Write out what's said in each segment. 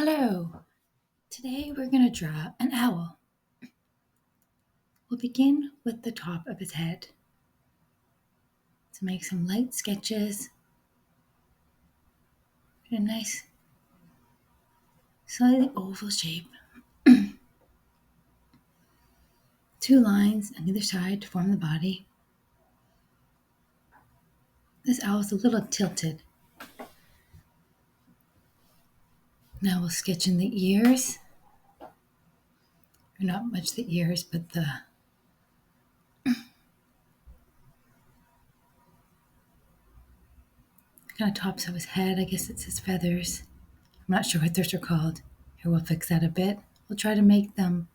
Hello! Today we're going to draw an owl. We'll begin with the top of his head. So make some light sketches. Get a nice, slightly oval shape. Two lines on either side to form the body. This owl is a little tilted. Now we'll sketch in the ears. Or not much the ears, but the kind of tops of his head. I guess it's his feathers. I'm not sure what those are called. Here, we'll fix that a bit. We'll try to make them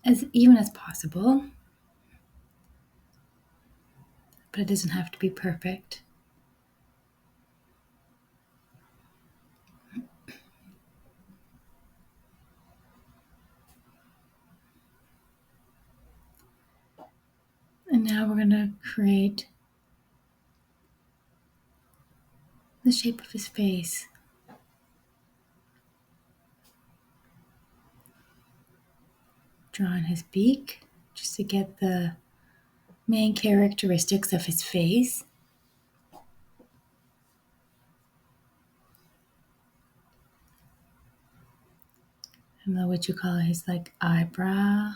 as even as possible, but it doesn't have to be perfect. And now we're going to create the shape of his face. Drawing his beak just to get the main characteristics of his face. I don't know what you call his eyebrow.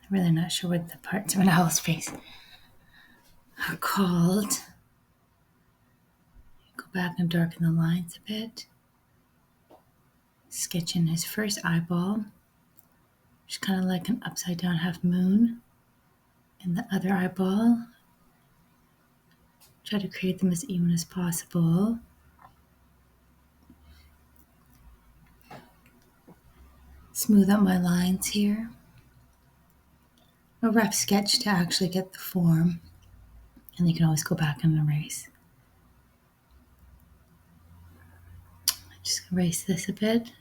I'm really not sure what the parts of an owl's face are called. Go back and darken the lines a bit. Sketch in his first eyeball, which is kind of like an upside down half moon. And the other eyeball. Try to create them as even as possible. Smooth out my lines here. A rough sketch to actually get the form, and you can always go back and erase. Just erase this a bit,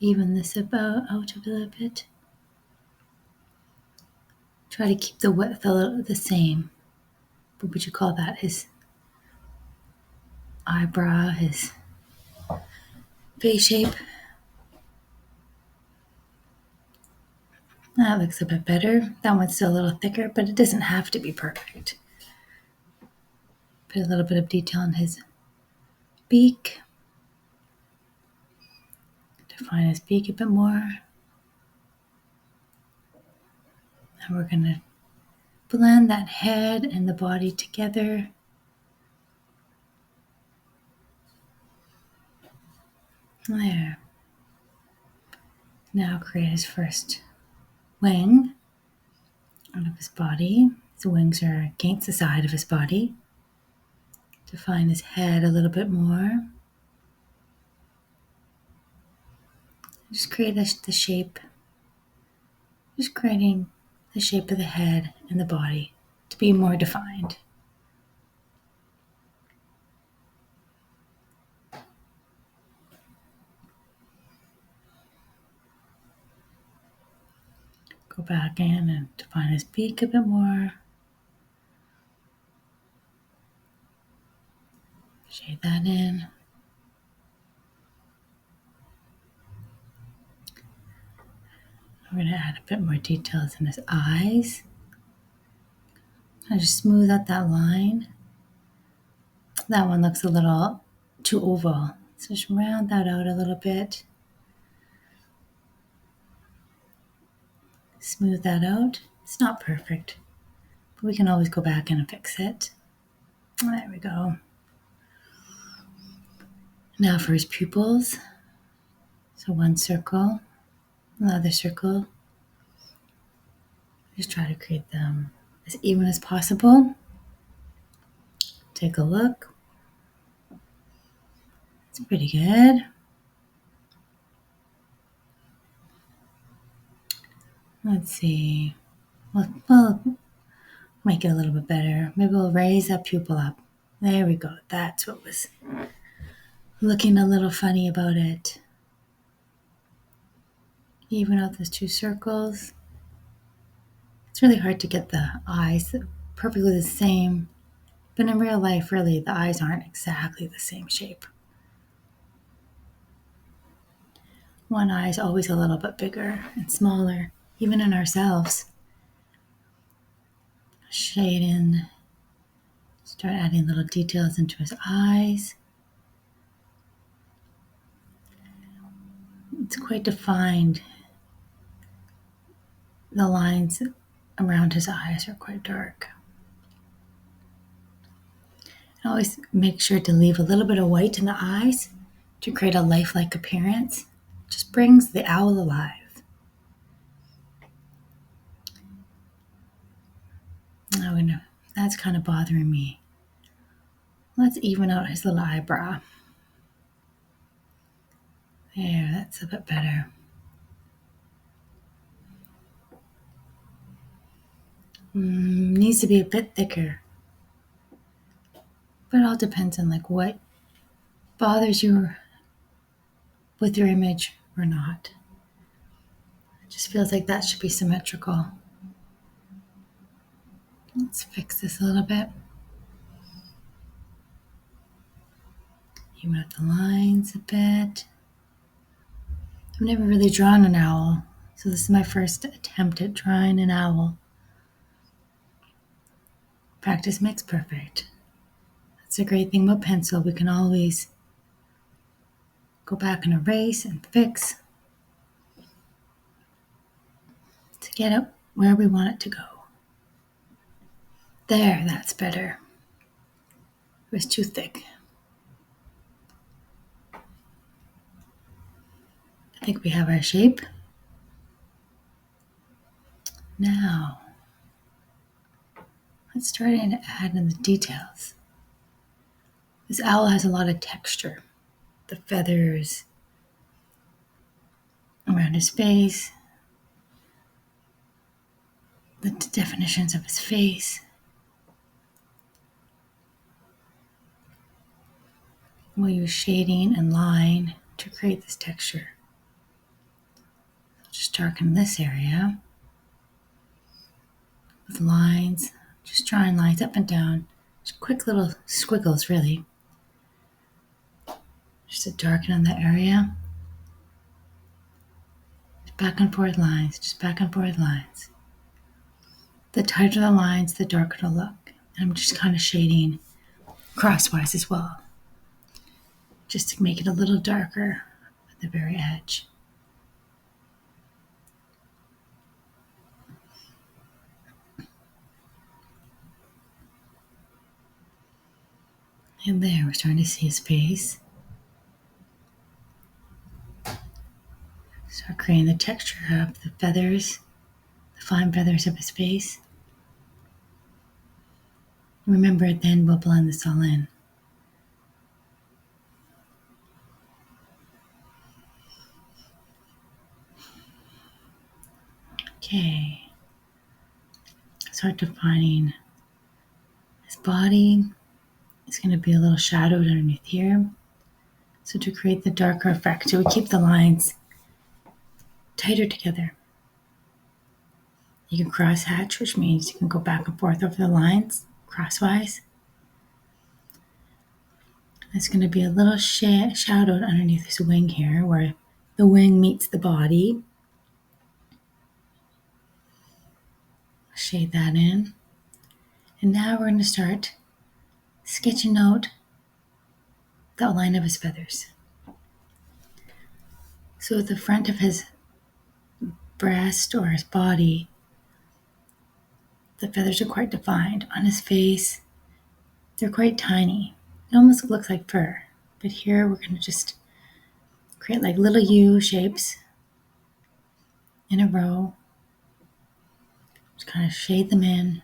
even this out a little bit. Try to keep the width a little the same. What would you call that? His eyebrow, his face shape. That looks a bit better. That one's still a little thicker, but it doesn't have to be perfect. Put a little bit of detail in his beak. Define his beak a bit more. And we're going to blend that head and the body together. There. Now create his first wing out of his body. His wings are against the side of his body. Define his head a little bit more. Just create the shape. Just creating the shape of the head and the body to be more defined. Go back in and define his beak a bit more. Shade that in. We're going to add a bit more details in his eyes. I just smooth out that line. That one looks a little too oval. So just round that out a little bit. Smooth that out. It's not perfect, but we can always go back in and fix it. There we go. Now for his pupils. So one circle, another circle. Just try to create them as even as possible. Take a look. It's pretty good. Let's see. We'll make it a little bit better. Maybe we'll raise that pupil up. There we go. That's what was looking a little funny about it. Even out those two circles. It's really hard to get the eyes perfectly the same But in real life, really, the eyes aren't exactly the same shape. One eye is always a little bit bigger and smaller, even in ourselves. Shade in, start adding little details into his eyes. It's quite defined. The lines around his eyes are quite dark. And always make sure to leave a little bit of white in the eyes to create a lifelike appearance. Just brings the owl alive. Oh, no, that's kind of bothering me. Let's even out his little eyebrow. There, that's a bit better. Needs to be a bit thicker. But it all depends on like what bothers you with your image or not. It just feels like that should be symmetrical. Let's fix this a little bit. Even out the lines a bit. I've never really drawn an owl, so this is my first attempt at drawing an owl. Practice makes perfect. That's a great thing about pencil. We can always go back and erase and fix to get it where we want it to go. There, that's better. It was too thick. I think we have our shape. Now, let's start in to add in the details. This owl has a lot of texture. The feathers around his face, the definitions of his face. We'll use shading and line to create this texture. Just darken this area with lines, just drawing lines up and down, just quick little squiggles really, just to darken on that area. Just back and forth lines, just back and forth lines. The tighter the lines, the darker it'll look. And I'm just kind of shading crosswise as well, just to make it a little darker at the very edge. And there, we're starting to see his face. Start creating the texture of the feathers, the fine feathers of his face. Remember, then we'll blend this all in. Okay. Start defining his body. It's going to be a little shadowed underneath here. So to create the darker effect, so we keep the lines tighter together. You can cross hatch, which means you can go back and forth over the lines crosswise. It's going to be a little shadowed underneath his wing here, where the wing meets the body. Shade that in. And now we're going to start sketching out the outline of his feathers. So at the front of his breast or his body, the feathers are quite defined. On his face, they're quite tiny. It almost looks like fur. But here we're going to just create like little U shapes in a row. Just kind of shade them in,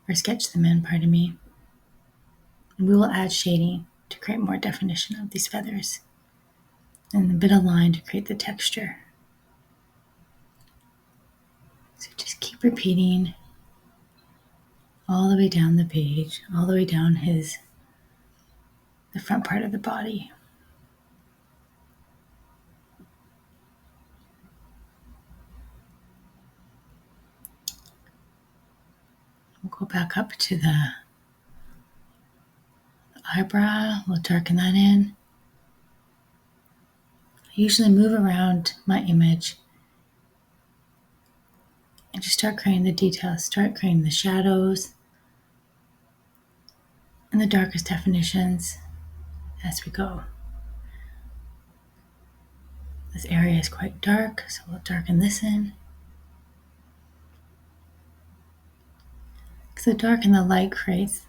or sketch them in, pardon me. And we will add shading to create more definition of these feathers. And a bit of line to create the texture. So just keep repeating all the way down the page, all the way down the front part of the body. We'll go back up to the eyebrow, we'll darken that in. I usually move around my image and just start creating the details, start creating the shadows and the darkest definitions as we go. This area is quite dark, so we'll darken this in. Because the dark and the light creates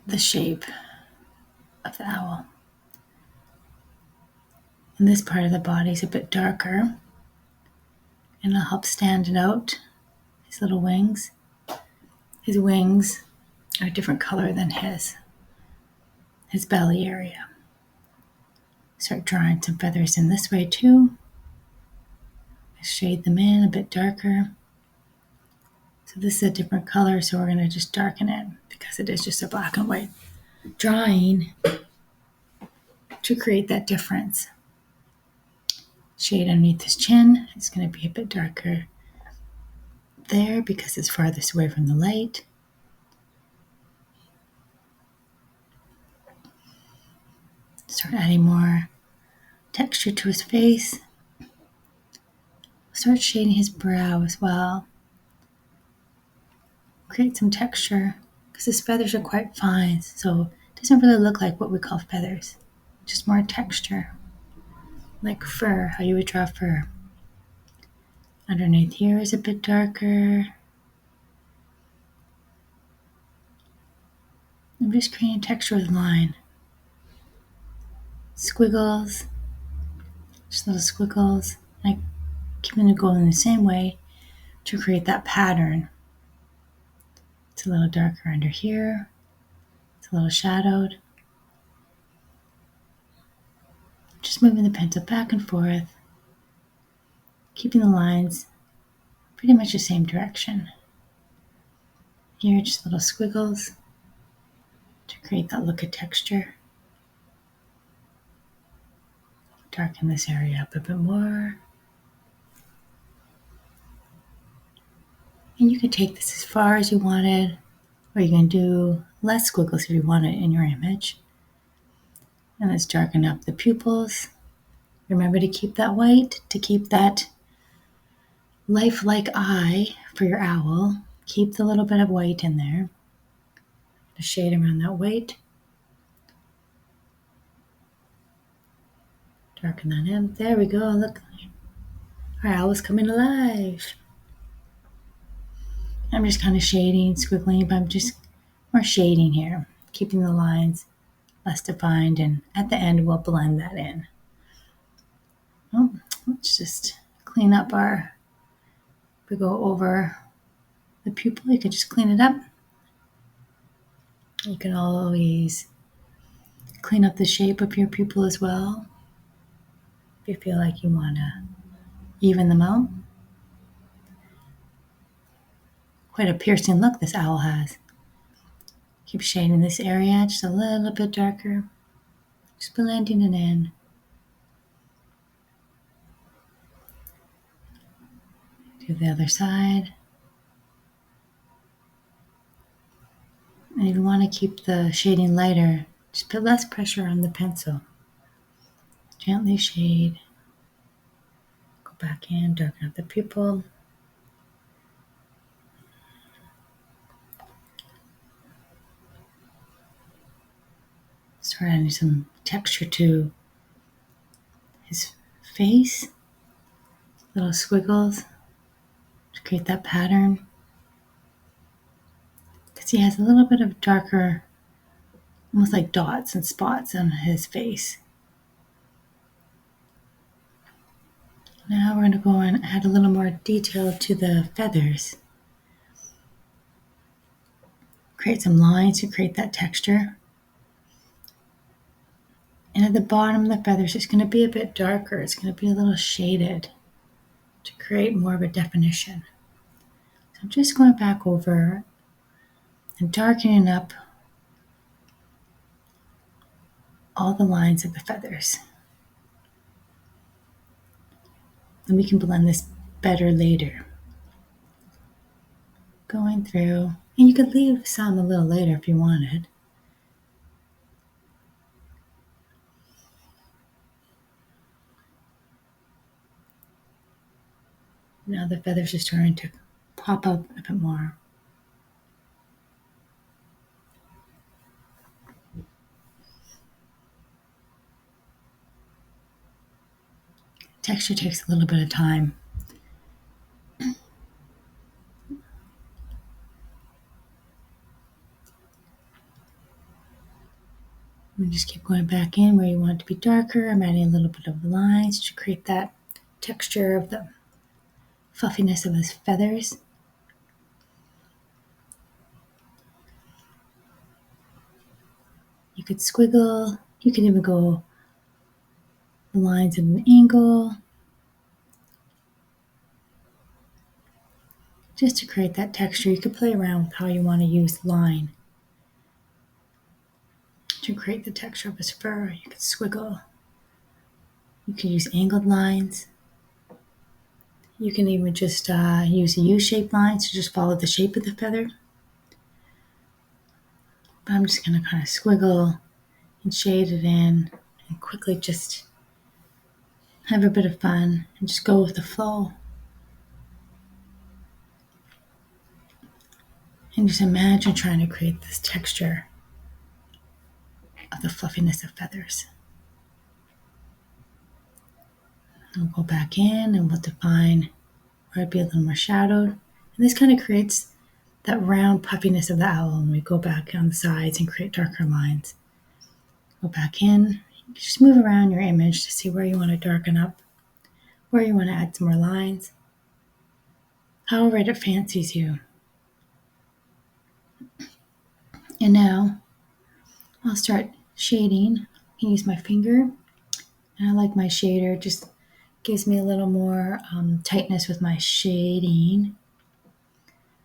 the shape of the owl. And this part of the body is a bit darker, and it'll help stand it out, his little wings. His wings are a different color than his belly area. Start drawing some feathers in this way too. Shade them in a bit darker. So this is a different color, so we're going to just darken it because it is just a black and white drawing to create that difference. Shade underneath his chin is going to be a bit darker there because it's farthest away from the light. Start adding more texture to his face. Start shading his brow as well. Create some texture because his feathers are quite fine, so it doesn't really look like what we call feathers, just more texture, like fur, how you would draw fur. Underneath here is a bit darker. I'm just creating texture with line. Squiggles, just little squiggles. I keep them going in the same way to create that pattern. It's a little darker under here. It's a little shadowed. Just moving the pencil back and forth, keeping the lines pretty much the same direction. Here, just little squiggles to create that look of texture. Darken this area up a bit more. And you can take this as far as you wanted, or you can do less squiggles if you want it in your image. And let's darken up the pupils. Remember to keep that white, to keep that lifelike eye for your owl. Keep the little bit of white in there. A shade around that white. Darken that in. There we go. Look. Our owl's coming alive. I'm just kind of shading, squiggling, but I'm just more shading here. Keeping the lines less defined, and at the end we'll blend that in. Oh, let's just clean up we go over the pupil, you can just clean it up. You can always clean up the shape of your pupil as well if you feel like you want to even them out. Quite a piercing look this owl has. Keep shading this area just a little bit darker. Just blending it in. Do the other side. And if you want to keep the shading lighter, just put less pressure on the pencil. Gently shade. Go back in, darken up the pupil. Start adding some texture to his face. Little squiggles to create that pattern. Because he has a little bit of darker, almost like dots and spots on his face. Now we're going to go and add a little more detail to the feathers. Create some lines to create that texture. And at the bottom of the feathers, it's going to be a bit darker. It's going to be a little shaded to create more of a definition. So I'm just going back over and darkening up all the lines of the feathers. And we can blend this better later. Going through, And you could leave some a little later if you wanted. Now the feathers are starting to pop up a bit more. Texture takes a little bit of time. And just keep going back in where you want it to be darker. I'm adding a little bit of lines to create that texture of the fluffiness of his feathers. You could squiggle. You can even go the lines at an angle just to create that texture. You could play around with how you want to use line to create the texture of his fur. You could squiggle. You can use angled lines. You can even just use U-shaped lines to just follow the shape of the feather. But I'm just going to kind of squiggle and shade it in and quickly just have a bit of fun and just go with the flow. And just imagine trying to create this texture of the fluffiness of feathers. And we'll go back in and we'll define where it'd be a little more shadowed. And this kind of creates that round puffiness of the owl when we go back on the sides and create darker lines. Go back in, just move around your image to see where you want to darken up, where you want to add some more lines, however it fancies you. And now I'll start shading. I can use my finger, and I like my shader, just gives me a little more tightness with my shading.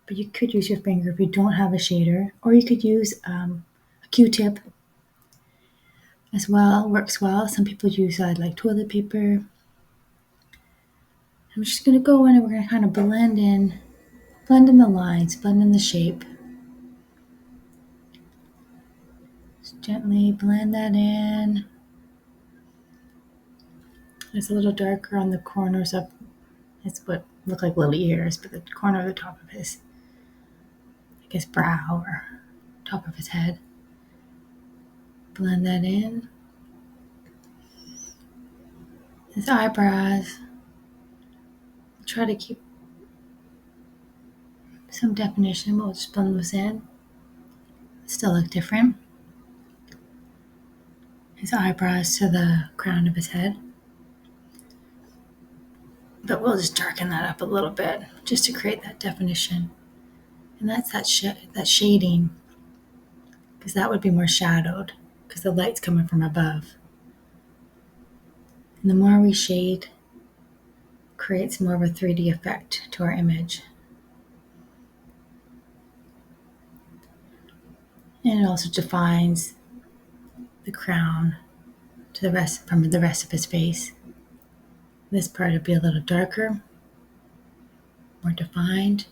But you could use your finger if you don't have a shader, or you could use a Q-tip as well. Works well. Some people use like toilet paper. I'm just going to go in and we're going to kind of blend in the lines, blend in the shape. Just gently blend that in. It's a little darker on the corners of, it's what look like little ears, but the corner of the top of his, I guess, brow or top of his head. Blend that in. His eyebrows. Try to keep some definition. We'll just blend those in. Still look different. His eyebrows to the crown of his head. But we'll just darken that up a little bit just to create that definition. And that's that shading, because that would be more shadowed because the light's coming from above. And the more we shade, creates more of a 3D effect to our image. And it also defines the crown to the rest from the rest of his face. This part would be a little darker, more defined.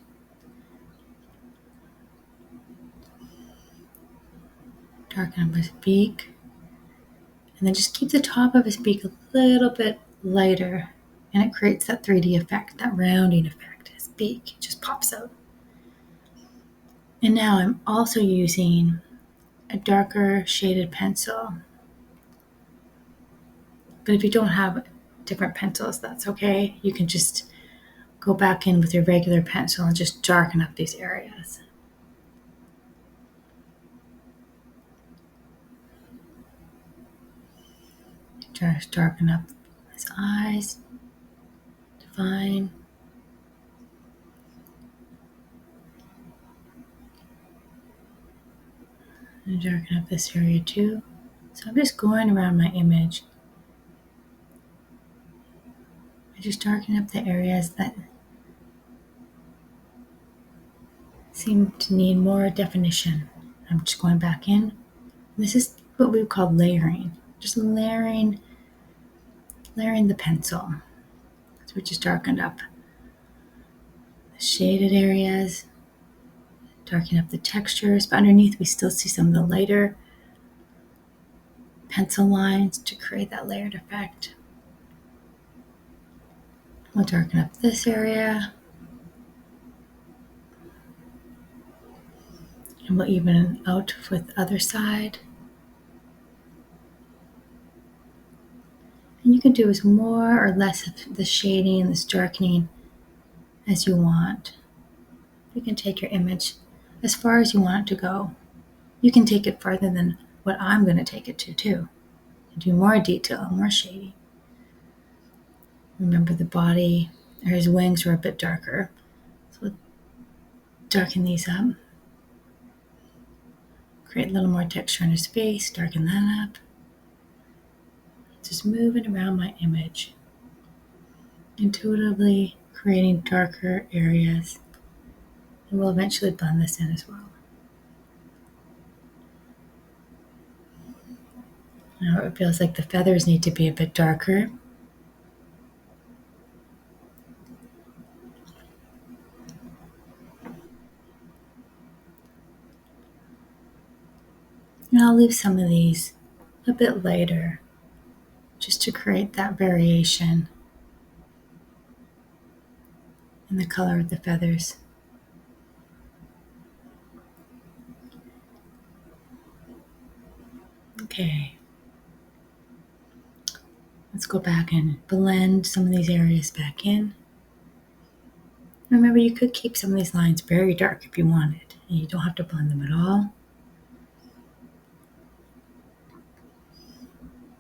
Darken up his beak. And then just keep the top of his beak a little bit lighter. And it creates that 3D effect, that rounding effect. His beak just pops out. And now I'm also using a darker shaded pencil. But if you don't have different pencils, that's okay. You can just go back in with your regular pencil and just darken up these areas. Just darken up his eyes, define. And darken up this area too. So I'm just going around my image. I just darken up the areas that seem to need more definition. I'm just going back in. This is what we call layering. Just layering the pencil. So we just darkened up the shaded areas, darken up the textures, but underneath we still see some of the lighter pencil lines to create that layered effect. We'll darken up this area. And we'll even out with the other side. And you can do as more or less of the shading and this darkening as you want. You can take your image as far as you want it to go. You can take it farther than what I'm going to take it to, too. And do more detail, more shading. Remember the body, or his wings were a bit darker. So we'll darken these up. Create a little more texture on his face, darken that up. Just moving around my image. Intuitively creating darker areas. And we'll eventually blend this in as well. Now it feels like the feathers need to be a bit darker. And I'll leave some of these a bit lighter, just to create that variation in the color of the feathers. Okay. Let's go back and blend some of these areas back in. Remember, you could keep some of these lines very dark if you wanted, and you don't have to blend them at all.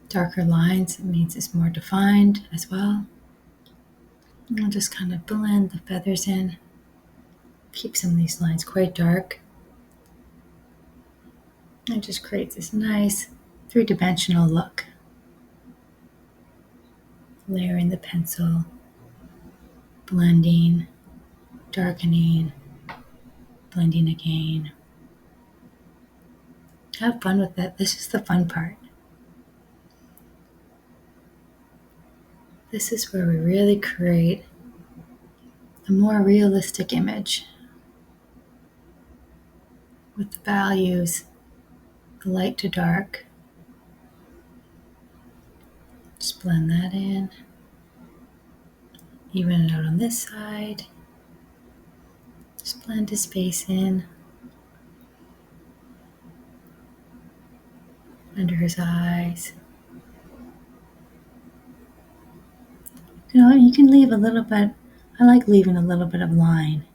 Darker lines, it means it's more defined as well. And I'll just kind of blend the feathers in. Keep some of these lines quite dark. It just creates this nice three-dimensional look. Layering the pencil, blending, darkening, blending again. Have fun with it. This is the fun part. This is where we really create a more realistic image with the values, the light to dark. Just blend that in. Even it out on this side. Just blend his face in. Under his eyes. You know, you can leave a little bit, I like leaving a little bit of line,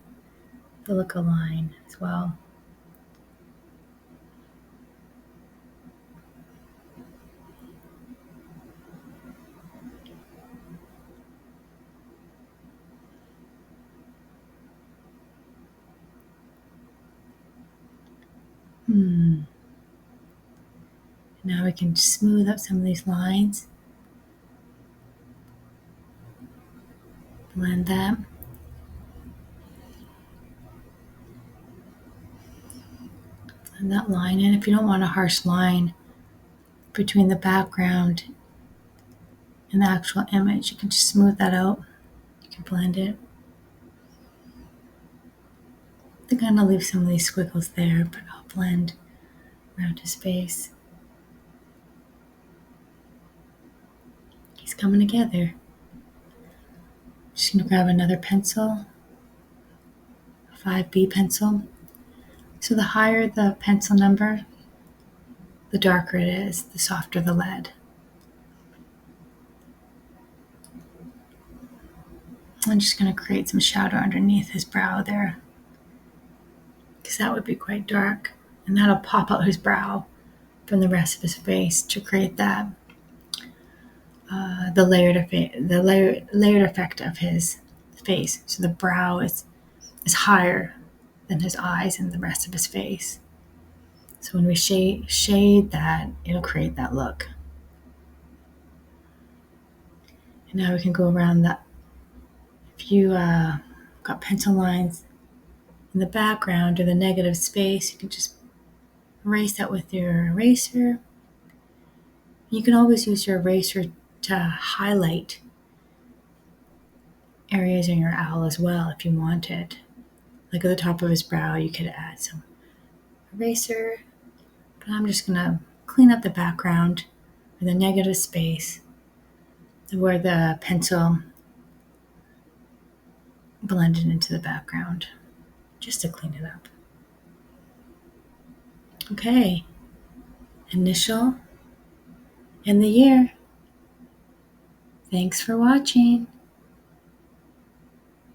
the look of line as well. Now we can smooth up some of these lines. Blend that. Blend that line in. If you don't want a harsh line between the background and the actual image, you can just smooth that out. You can blend it. I think I'm going to leave some of these squiggles there, but I'll blend around his face. He's coming together. Just going to grab another pencil, a 5B pencil. So the higher the pencil number, the darker it is, the softer the lead. I'm just going to create some shadow underneath his brow there, because that would be quite dark, and that'll pop out his brow from the rest of his face to create that the layered effect of his face. So the brow is higher than his eyes and the rest of his face. So when we shade that, it'll create that look. And now we can go around that. If you got pencil lines in the background or the negative space, you can just erase that with your eraser. You can always use your eraser to highlight areas in your owl as well if you wanted. like at the top of his brow, you could add some eraser. But I'm just going to clean up the background or the negative space where the pencil blended into the background, just to clean it up. Okay, initial and the year. Thanks for watching.